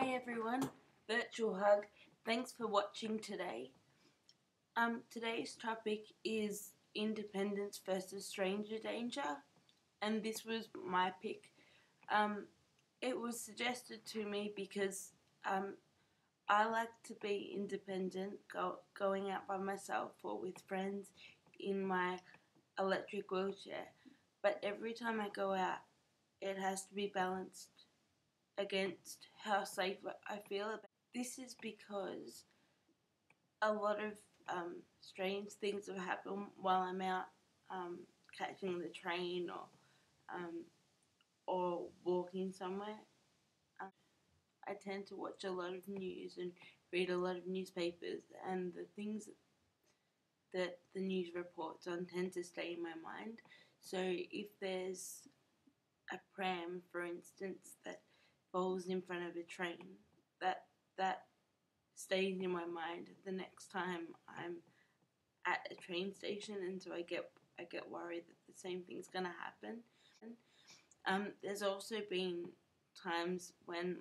Hi everyone, virtual hug. Thanks for watching today. Today's topic is independence versus stranger danger, and this was my pick. It was suggested to me because I like to be independent, going out by myself or with friends in my electric wheelchair. But every time I go out, it has to be balanced against how safe I feel about. This is because a lot of strange things have happened while I'm out catching the train or walking somewhere. Um, I tend to watch a lot of news and read a lot of newspapers, and the things that the news reports on tend to stay in my mind. So if there's a pram, for instance, that falls in front of a train, that stays in my mind the next time I'm at a train station, and so I get worried that the same thing's gonna happen. There's also been times when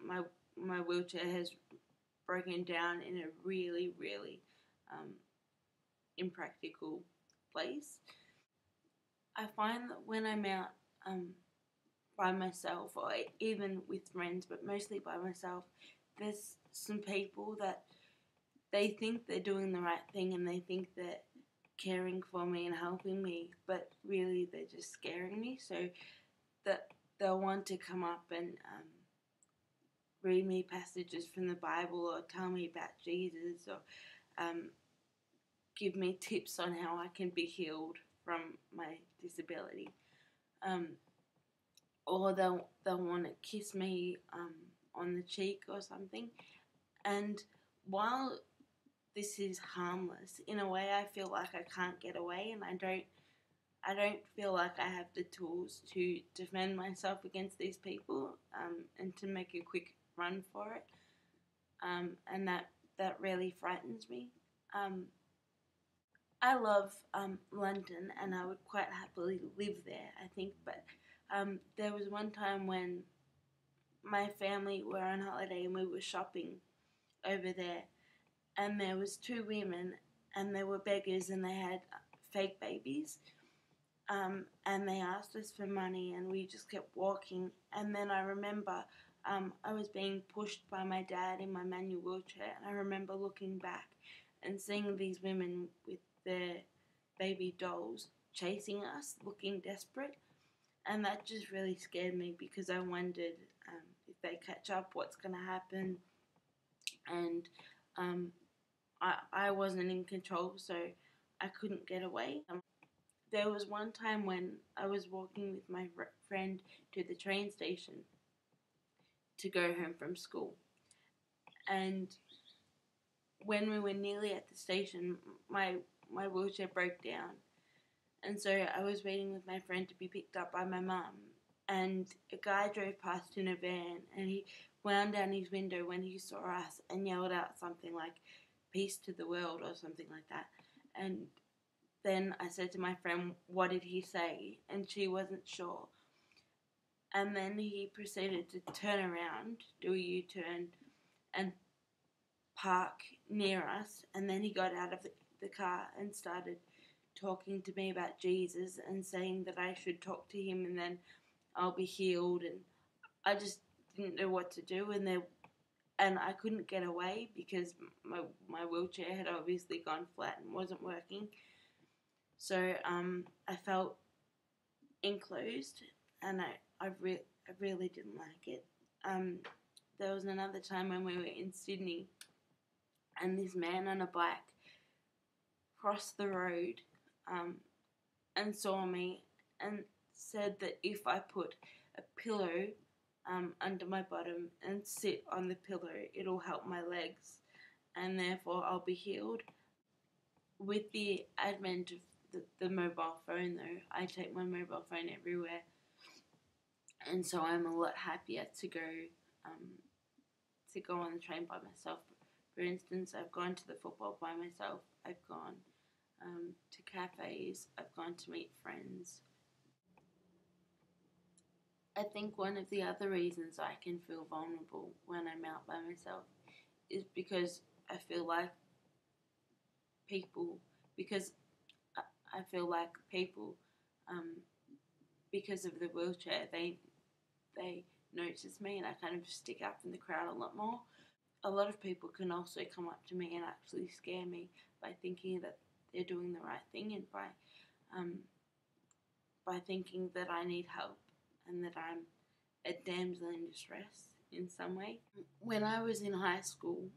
my wheelchair has broken down in a really impractical place. I find that when I'm out by myself, or even with friends, but mostly by myself, there's some people that they think they're doing the right thing and they think they're caring for me and helping me, but really they're just scaring me. So that they'll want to come up and read me passages from the Bible, or tell me about Jesus, or give me tips on how I can be healed from my disability. Or they'll want to kiss me on the cheek or something. And while this is harmless, in a way I feel like I can't get away, and I don't feel like I have the tools to defend myself against these people and to make a quick run for it. And that really frightens me. I love London, and I would quite happily live there, I think, but there was one time when my family were on holiday and we were shopping over there, and there was two women, and they were beggars, and they had fake babies, and they asked us for money, and we just kept walking. And then I remember I was being pushed by my dad in my manual wheelchair, and I remember looking back and seeing these women with their baby dolls chasing us, looking desperate, and that just really scared me, because I wondered if they catch up, what's going to happen. And I wasn't in control, so I couldn't get away. There was one time when I was walking with my friend to the train station to go home from school, and when we were nearly at the station, my wheelchair broke down, and so I was waiting with my friend to be picked up by my mum, and a guy drove past in a van, and he wound down his window when he saw us and yelled out something like "peace to the world" or something like that. And then I said to my friend, "What did he say?" And she wasn't sure. And then he proceeded to turn around, do a U-turn, and park near us. And then he got out of the car and started talking to me about Jesus and saying that I should talk to him and then I'll be healed. And I just didn't know what to do. And I couldn't get away because my wheelchair had obviously gone flat and wasn't working. So I felt enclosed, and I really didn't like it. There was another time when we were in Sydney, and this man on a bike crossed the road and saw me and said that if I put a pillow under my bottom and sit on the pillow, it'll help my legs, and therefore I'll be healed. With the advent of the mobile phone, though, I take my mobile phone everywhere, and so I'm a lot happier to go on the train by myself. For instance, I've gone to the football by myself. I've gone to cafes. I've gone to meet friends. I think one of the other reasons I can feel vulnerable when I'm out by myself is because I feel like people, because I feel like people, because of the wheelchair, they notice me and I kind of stick out from the crowd a lot more. A lot of people can also come up to me and actually scare me by thinking that they're doing the right thing and by thinking that I need help and that I'm a damsel in distress in some way. When I was in high school,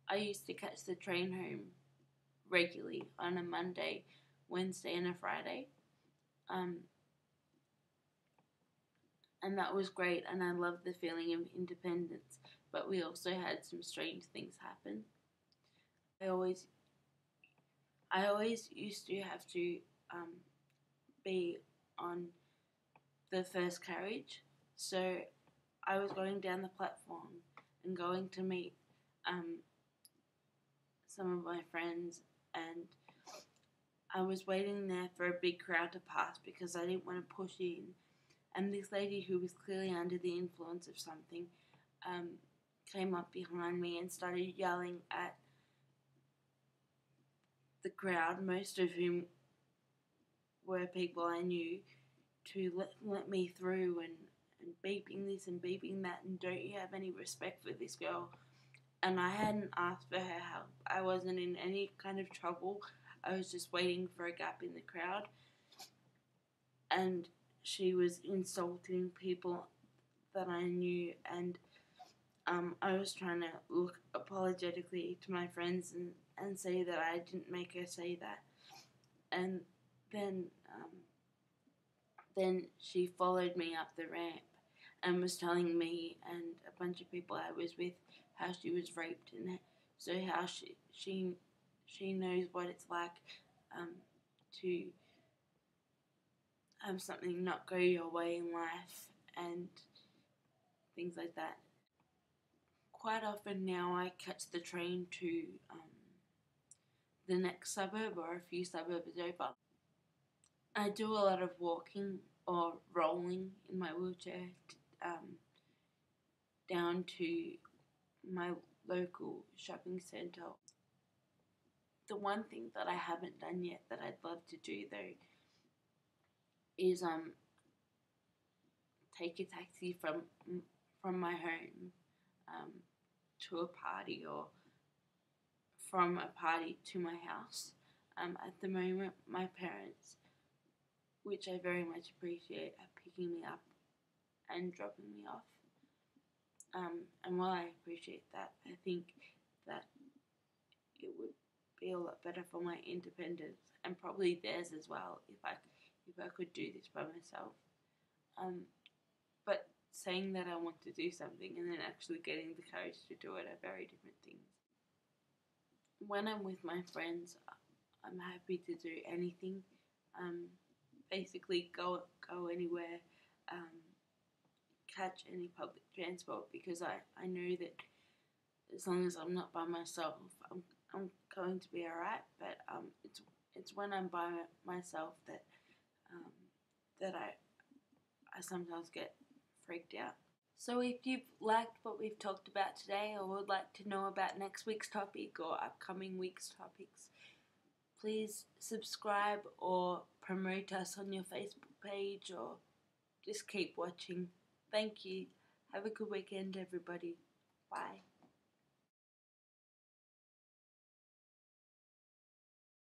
I used to catch the train home regularly on a Monday, Wednesday, and a Friday. And that was great, and I loved the feeling of independence. But we also had some strange things happen. I always used to have to be on the first carriage, so I was going down the platform and going to meet some of my friends, and I was waiting there for a big crowd to pass because I didn't want to push in. And this lady, who was clearly under the influence of something, came up behind me and started yelling at the crowd, most of whom were people I knew, to let me through, and beeping this and beeping that, and don't you have any respect for this girl? And I hadn't asked for her help. I wasn't in any kind of trouble. I was just waiting for a gap in the crowd. And she was insulting people that I knew, and I was trying to look apologetically to my friends and say that I didn't make her say that. And then she followed me up the ramp and was telling me and a bunch of people I was with how she was raped, and so how she knows what it's like to have something not go your way in life and things like that. Quite often now I catch the train to the next suburb or a few suburbs over. I do a lot of walking or rolling in my wheelchair down to my local shopping centre. The one thing that I haven't done yet that I'd love to do though is take a taxi from my home to a party, or from a party to my house. At the moment, my parents, which I very much appreciate, are picking me up and dropping me off. And while I appreciate that, I think that it would be a lot better for my independence, and probably theirs as well, if I could do this by myself. But saying that I want to do something and then actually getting the courage to do it are very different things. When I'm with my friends, I'm happy to do anything. Basically go anywhere, catch any public transport, because I know that as long as I'm not by myself, I'm going to be alright. But it's when I'm by myself that I sometimes get freaked out. So if you've liked what we've talked about today, or would like to know about next week's topic or upcoming week's topics, please subscribe or promote us on your Facebook page, or just keep watching. Thank you. Have a good weekend, everybody. Bye.